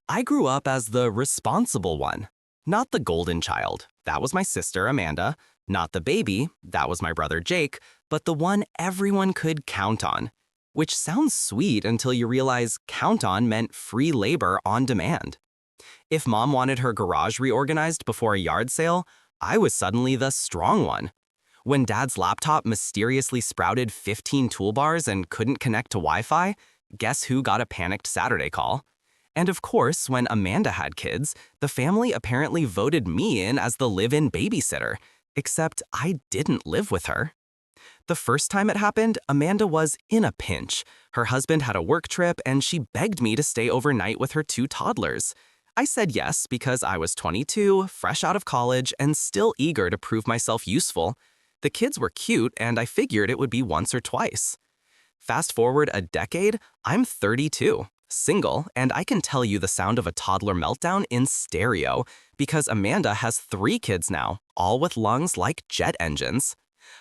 I grew up as the responsible one. Not the golden child. That was my sister, Amanda. Not the baby. That was my brother, Jake. But the one everyone could count on. Which sounds sweet until you realize count on meant free labor on demand. If mom wanted her garage reorganized before a yard sale, I was suddenly the strong one. When dad's laptop mysteriously sprouted 15 toolbars and couldn't connect to Wi-Fi, guess who got a panicked Saturday call? And of course, when Amanda had kids, the family apparently voted me in as the live-in babysitter, except I didn't live with her. The first time it happened, Amanda was in a pinch. Her husband had a work trip and she begged me to stay overnight with her two toddlers. I said yes because I was 22, fresh out of college, and still eager to prove myself useful. The kids were cute and I figured it would be once or twice. Fast forward a decade, I'm 32, single, and I can tell you the sound of a toddler meltdown in stereo because Amanda has 3 kids now, all with lungs like jet engines.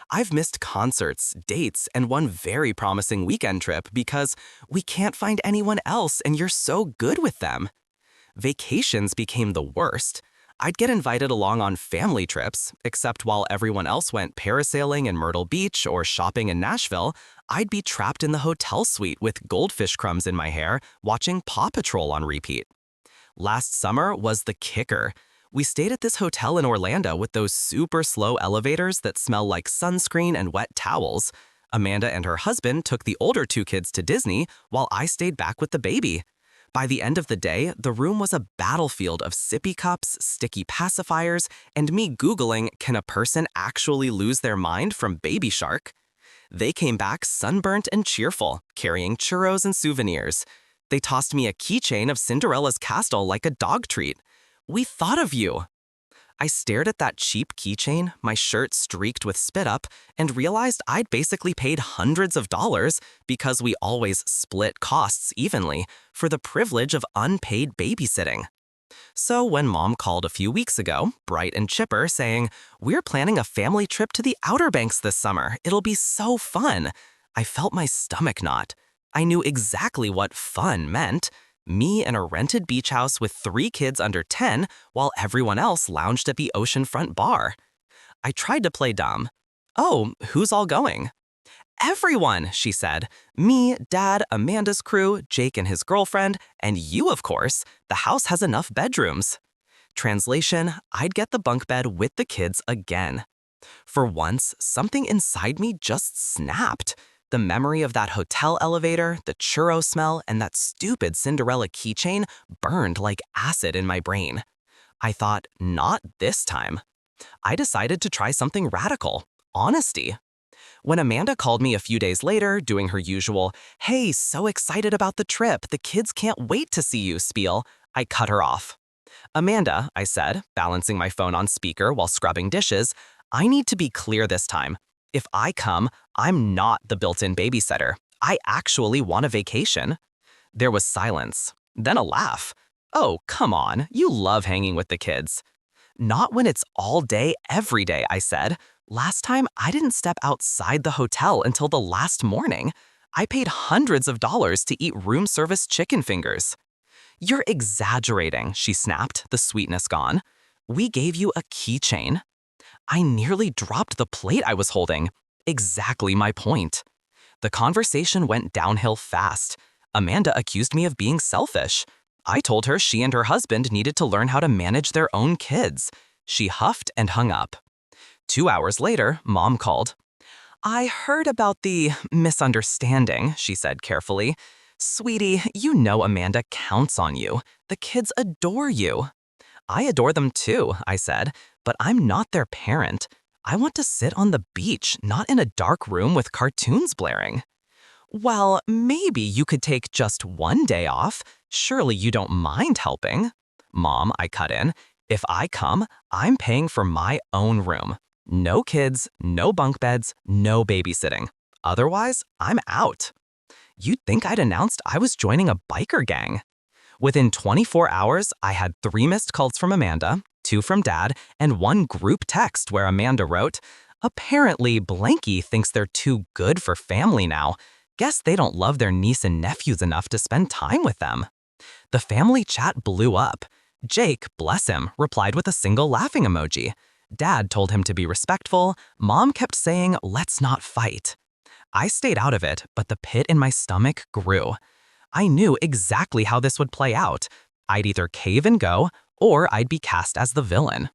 I've missed concerts, dates, and one very promising weekend trip because we can't find anyone else and you're so good with them. Vacations became the worst. I'd get invited along on family trips, except while everyone else went parasailing in Myrtle Beach or shopping in Nashville, I'd be trapped in the hotel suite with goldfish crumbs in my hair, watching Paw Patrol on repeat. Last summer was the kicker. We stayed at this hotel in Orlando with those super slow elevators that smell like sunscreen and wet towels. Amanda and her husband took the older 2 kids to Disney while I stayed back with the baby. By the end of the day, the room was a battlefield of sippy cups, sticky pacifiers, and me Googling, can a person actually lose their mind from Baby Shark? They came back sunburnt and cheerful, carrying churros and souvenirs. They tossed me a keychain of Cinderella's castle like a dog treat. We thought of you. I stared at that cheap keychain, my shirt streaked with spit up, and realized I'd basically paid hundreds of dollars because we always split costs evenly for the privilege of unpaid babysitting. So when mom called a few weeks ago, bright and chipper, saying, "We're planning a family trip to the Outer Banks this summer. It'll be so fun," I felt my stomach knot. I knew exactly what fun meant. Me in a rented beach house with 3 kids under 10 while everyone else lounged at the oceanfront bar. I tried to play dumb. "Oh, who's all going?" "Everyone," she said. "Me, Dad, Amanda's crew, Jake and his girlfriend, and you, of course. The house has enough bedrooms." Translation, I'd get the bunk bed with the kids again. For once, something inside me just snapped. The memory of that hotel elevator, the churro smell, and that stupid Cinderella keychain burned like acid in my brain. I thought, not this time. I decided to try something radical: honesty. When Amanda called me a few days later, doing her usual, "Hey, so excited about the trip, the kids can't wait to see you" spiel, I cut her off. "Amanda," I said, balancing my phone on speaker while scrubbing dishes, "I need to be clear this time. If I come, I'm not the built-in babysitter. I actually want a vacation." There was silence, then a laugh. "Oh, come on, you love hanging with the kids." "Not when it's all day, every day," I said. "Last time, I didn't step outside the hotel until the last morning. I paid hundreds of dollars to eat room service chicken fingers." "You're exaggerating," she snapped, the sweetness gone. "We gave you a keychain." I nearly dropped the plate I was holding. Exactly my point. The conversation went downhill fast. Amanda accused me of being selfish. I told her she and her husband needed to learn how to manage their own kids. She huffed and hung up. 2 hours later, Mom called. "I heard about the misunderstanding," she said carefully. "Sweetie, you know Amanda counts on you. The kids adore you." "I adore them too," I said, "but I'm not their parent. I want to sit on the beach, not in a dark room with cartoons blaring." "Well, maybe you could take just one day off. Surely you don't mind helping." "Mom," I cut in, "if I come, I'm paying for my own room. No kids, no bunk beds, no babysitting. Otherwise, I'm out." You'd think I'd announced I was joining a biker gang. Within 24 hours, I had 3 missed calls from Amanda, 2 from Dad, and 1 group text where Amanda wrote, "Apparently, Blanky thinks they're too good for family now. Guess they don't love their niece and nephews enough to spend time with them." The family chat blew up. Jake, bless him, replied with a single laughing emoji. Dad told him to be respectful. Mom kept saying, "Let's not fight." I stayed out of it, but the pit in my stomach grew. I knew exactly how this would play out. I'd either cave and go, or I'd be cast as the villain.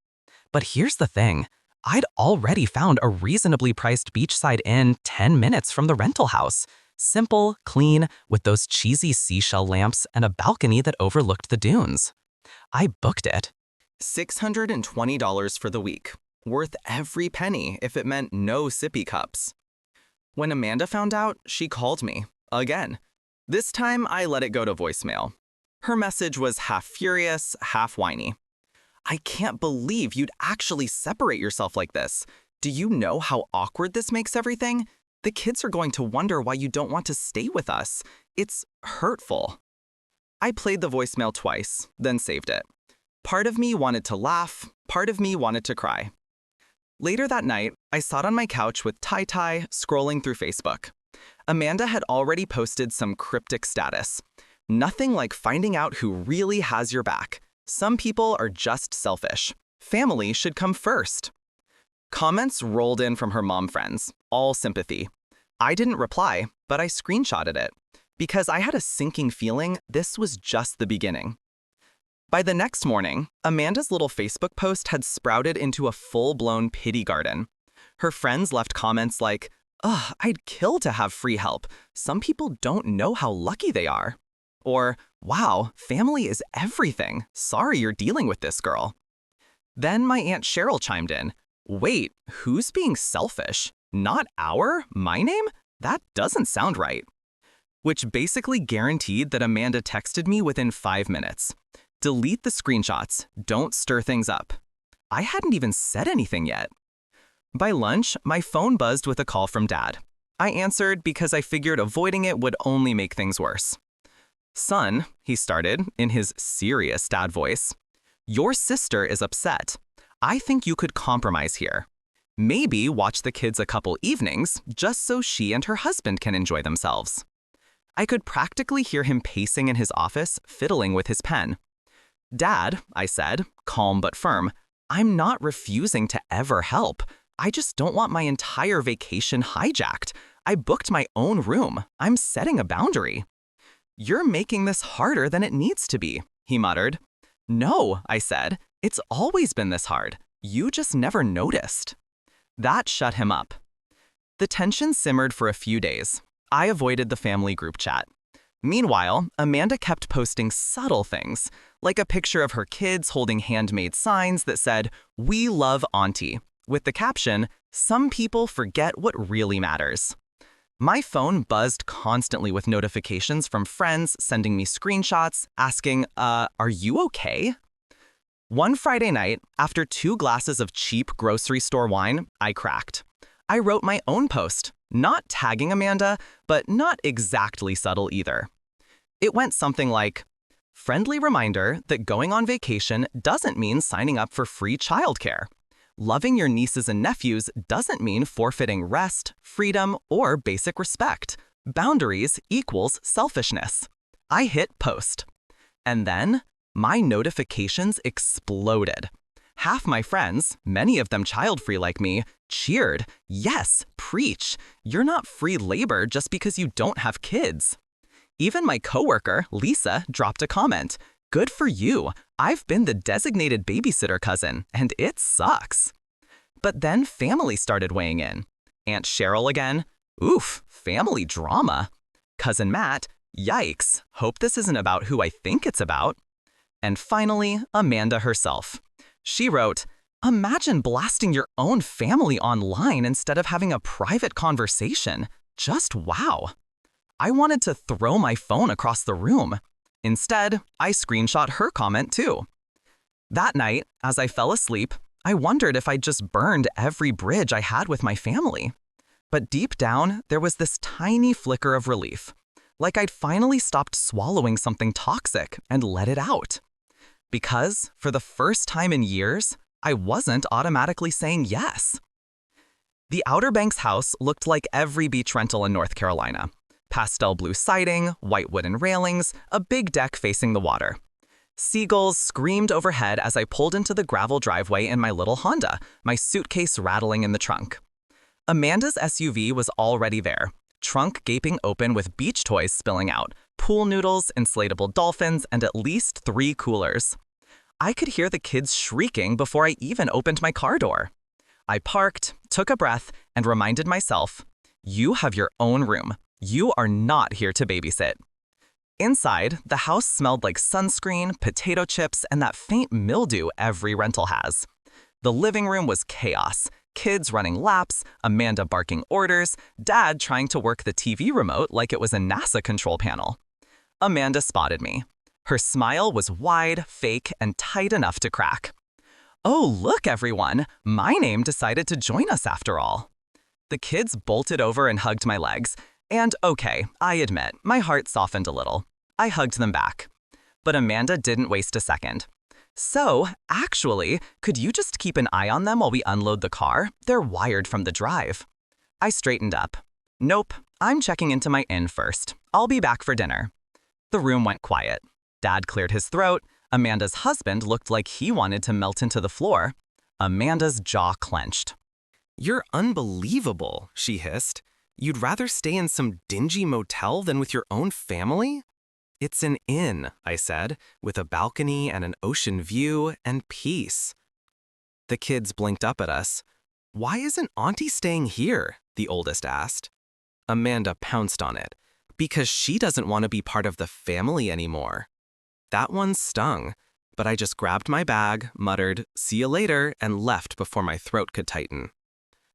But here's the thing. I'd already found a reasonably priced beachside inn 10 minutes from the rental house. Simple, clean, with those cheesy seashell lamps and a balcony that overlooked the dunes. I booked it. $620 for the week. Worth every penny if it meant no sippy cups. When Amanda found out, she called me. Again. This time, I let it go to voicemail. Her message was half furious, half whiny. "I can't believe you'd actually separate yourself like this. Do you know how awkward this makes everything? The kids are going to wonder why you don't want to stay with us. It's hurtful." I played the voicemail twice, then saved it. Part of me wanted to laugh, part of me wanted to cry. Later that night, I sat on my couch with Tai, scrolling through Facebook. Amanda had already posted some cryptic status. "Nothing like finding out who really has your back. Some people are just selfish. Family should come first." Comments rolled in from her mom friends, all sympathy. I didn't reply, but I screenshotted it, because I had a sinking feeling this was just the beginning. By the next morning, Amanda's little Facebook post had sprouted into a full-blown pity garden. Her friends left comments like, "Ugh, I'd kill to have free help. Some people don't know how lucky they are." Or, "Wow, family is everything. Sorry you're dealing with this, girl." Then my Aunt Cheryl chimed in. "Wait, who's being selfish? Not my name? That doesn't sound right." Which basically guaranteed that Amanda texted me within 5 minutes. "Delete the screenshots. Don't stir things up." I hadn't even said anything yet. By lunch, my phone buzzed with a call from Dad. I answered because I figured avoiding it would only make things worse. "Son," he started, in his serious dad voice, "your sister is upset. I think you could compromise here. Maybe watch the kids a couple evenings, just so she and her husband can enjoy themselves." I could practically hear him pacing in his office, fiddling with his pen. "Dad," I said, calm but firm, "I'm not refusing to ever help. I just don't want my entire vacation hijacked. I booked my own room. I'm setting a boundary." "You're making this harder than it needs to be," he muttered. "No," I said, "it's always been this hard. You just never noticed." That shut him up. The tension simmered for a few days. I avoided the family group chat. Meanwhile, Amanda kept posting subtle things, like a picture of her kids holding handmade signs that said, "We love Auntie," with the caption, "Some people forget what really matters." My phone buzzed constantly with notifications from friends sending me screenshots, asking, "Are you okay?" One Friday night, after 2 glasses of cheap grocery store wine, I cracked. I wrote my own post, not tagging Amanda, but not exactly subtle either. It went something like, "Friendly reminder that going on vacation doesn't mean signing up for free childcare. Loving your nieces and nephews doesn't mean forfeiting rest, freedom, or basic respect. Boundaries equals selfishness." I hit post. And then my notifications exploded. Half my friends, many of them child-free like me, cheered. "Yes, preach. You're not free labor just because you don't have kids." Even my coworker, Lisa, dropped a comment. "Good for you. I've been the designated babysitter cousin, and it sucks." But then family started weighing in. Aunt Cheryl again. "Oof, family drama." Cousin Matt. "Yikes. Hope this isn't about who I think it's about." And finally, Amanda herself. She wrote, "Imagine blasting your own family online instead of having a private conversation. Just wow." I wanted to throw my phone across the room. Instead, I screenshot her comment too. That night, as I fell asleep, I wondered if I'd just burned every bridge I had with my family. But deep down, there was this tiny flicker of relief, like I'd finally stopped swallowing something toxic and let it out. Because, for the first time in years, I wasn't automatically saying yes. The Outer Banks house looked like every beach rental in North Carolina. Pastel blue siding, white wooden railings, a big deck facing the water. Seagulls screamed overhead as I pulled into the gravel driveway in my little Honda, my suitcase rattling in the trunk. Amanda's SUV was already there, trunk gaping open with beach toys spilling out, pool noodles, inflatable dolphins, and at least 3 coolers. I could hear the kids shrieking before I even opened my car door. I parked, took a breath, and reminded myself, you have your own room. You are not here to babysit. Inside, the house smelled like sunscreen, potato chips, and that faint mildew every rental has. The living room was chaos. Kids running laps, Amanda barking orders, Dad trying to work the TV remote like it was a NASA control panel. Amanda spotted me. Her smile was wide, fake, and tight enough to crack. Oh, look, everyone! My name decided to join us after all. The kids bolted over and hugged my legs, and okay, I admit, my heart softened a little. I hugged them back. But Amanda didn't waste a second. So, actually, could you just keep an eye on them while we unload the car? They're wired from the drive. I straightened up. Nope, I'm checking into my inn first. I'll be back for dinner. The room went quiet. Dad cleared his throat. Amanda's husband looked like he wanted to melt into the floor. Amanda's jaw clenched. "You're unbelievable," she hissed. "You'd rather stay in some dingy motel than with your own family?" "It's an inn," I said, "with a balcony and an ocean view and peace." The kids blinked up at us. "Why isn't Auntie staying here?" the oldest asked. Amanda pounced on it. "Because she doesn't want to be part of the family anymore." That one stung, but I just grabbed my bag, muttered, "See you later," and left before my throat could tighten.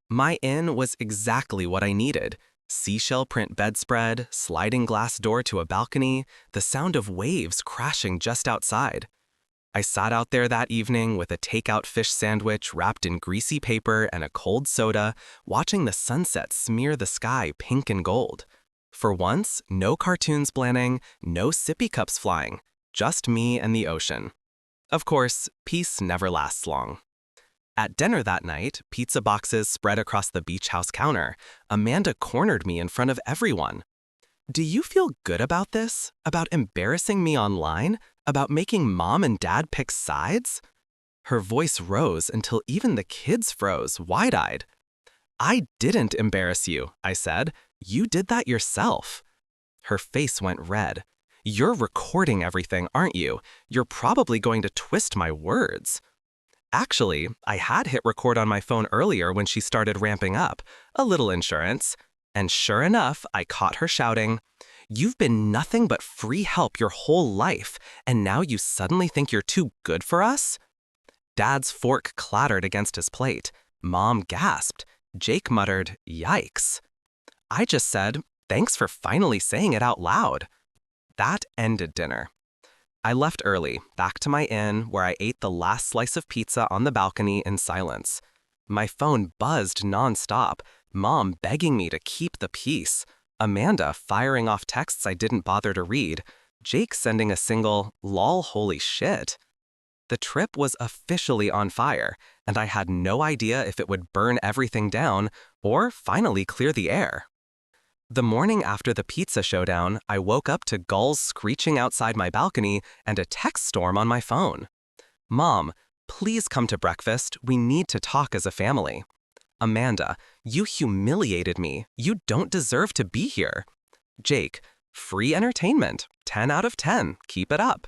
My inn was exactly what I needed. Seashell print bedspread, sliding glass door to a balcony, the sound of waves crashing just outside. I sat out there that evening with a takeout fish sandwich wrapped in greasy paper and a cold soda, watching the sunset smear the sky pink and gold. For once, no cartoons blaning, no sippy cups flying, just me and the ocean. Of course, peace never lasts long. At dinner that night, pizza boxes spread across the beach house counter. Amanda cornered me in front of everyone. "Do you feel good about this? About embarrassing me online? About making Mom and Dad pick sides?" Her voice rose until even the kids froze, wide-eyed. "I didn't embarrass you," I said. "You did that yourself." Her face went red. "You're recording everything, aren't you? You're probably going to twist my words." Actually, I had hit record on my phone earlier when she started ramping up, a little insurance. And sure enough, I caught her shouting, "You've been nothing but free help your whole life, and now you suddenly think you're too good for us?" Dad's fork clattered against his plate. Mom gasped. Jake muttered, "Yikes." I just said, "Thanks for finally saying it out loud." That ended dinner. I left early, back to my inn, where I ate the last slice of pizza on the balcony in silence. My phone buzzed nonstop, Mom begging me to keep the peace, Amanda firing off texts I didn't bother to read, Jake sending a single, "Lol, holy shit." The trip was officially on fire, and I had no idea if it would burn everything down or finally clear the air. The morning after the pizza showdown, I woke up to gulls screeching outside my balcony and a text storm on my phone. "Mom, please come to breakfast. We need to talk as a family." "Amanda, you humiliated me. You don't deserve to be here." Jake, "Free entertainment. 10 out of 10. Keep it up."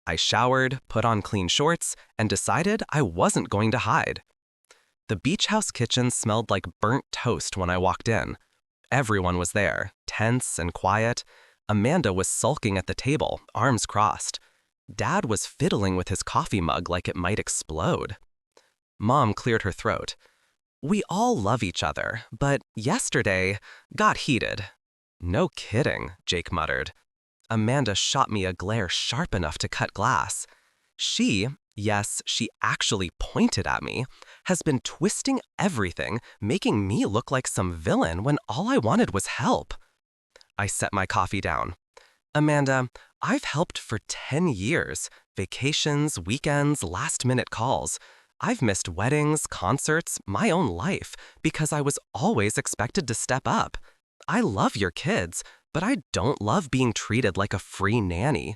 I showered, put on clean shorts, and decided I wasn't going to hide. The beach house kitchen smelled like burnt toast when I walked in. Everyone was there, tense and quiet. Amanda was sulking at the table, arms crossed. Dad was fiddling with his coffee mug like it might explode. Mom cleared her throat. "We all love each other, but yesterday got heated." "No kidding," Jake muttered. Amanda shot me a glare sharp enough to cut glass. Yes, she actually pointed at me, has been twisting everything, making me look like some villain when all I wanted was help. I set my coffee down. "Amanda, I've helped for 10 years. Vacations, weekends, last-minute calls. I've missed weddings, concerts, my own life, because I was always expected to step up. I love your kids, but I don't love being treated like a free nanny.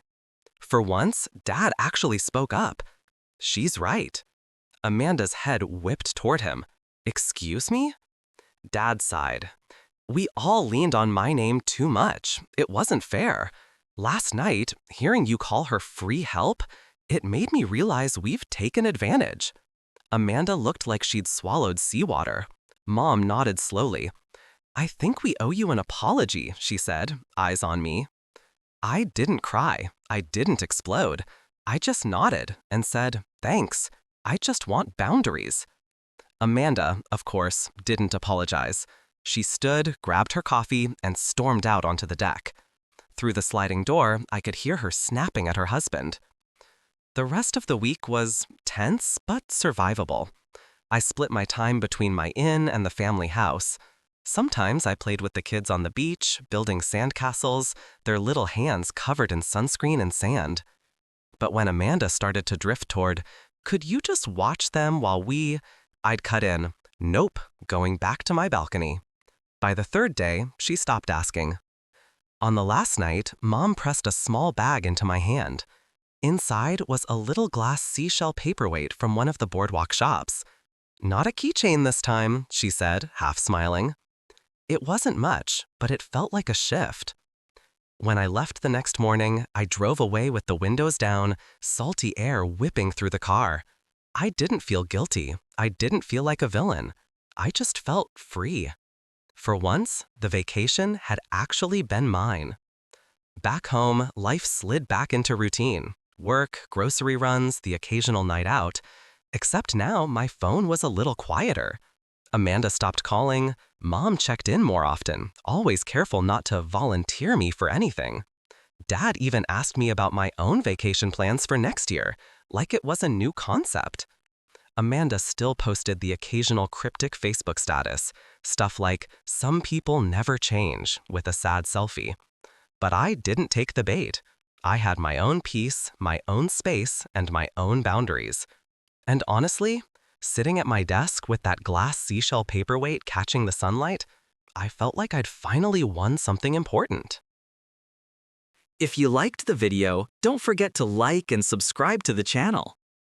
For once, Dad actually spoke up. She's right. Amanda's head whipped toward him. Excuse me? Dad sighed. We all leaned on my name too much. It wasn't fair. Last night, hearing you call her free help, it made me realize we've taken advantage. Amanda looked like she'd swallowed seawater. Mom nodded slowly. I think we owe you an apology, she said, eyes on me. I didn't cry. I didn't explode. I just nodded and said, thanks. I just want boundaries. Amanda, of course, didn't apologize. She stood, grabbed her coffee, and stormed out onto the deck. Through the sliding door, I could hear her snapping at her husband. The rest of the week was tense but survivable. I split my time between my inn and the family house. Sometimes I played with the kids on the beach, building sandcastles, their little hands covered in sunscreen and sand. But when Amanda started to drift toward, could you just watch them while I'd cut in, nope, going back to my balcony. By the third day, she stopped asking. On the last night, Mom pressed a small bag into my hand. Inside was a little glass seashell paperweight from one of the boardwalk shops. Not a keychain this time, she said, half smiling. It wasn't much, but it felt like a shift. When I left the next morning, I drove away with the windows down, salty air whipping through the car. I didn't feel guilty. I didn't feel like a villain. I just felt free. For once, the vacation had actually been mine. Back home, life slid back into routine. Work, grocery runs, the occasional night out. Except now, my phone was a little quieter. Amanda stopped calling. Mom checked in more often, always careful not to volunteer me for anything. Dad even asked me about my own vacation plans for next year, like it was a new concept. Amanda still posted the occasional cryptic Facebook status, stuff like, "Some people never change," with a sad selfie. But I didn't take the bait. I had my own peace, my own space, and my own boundaries. And honestly, sitting at my desk with that glass seashell paperweight catching the sunlight, I felt like I'd finally won something important. If you liked the video, don't forget to like and subscribe to the channel.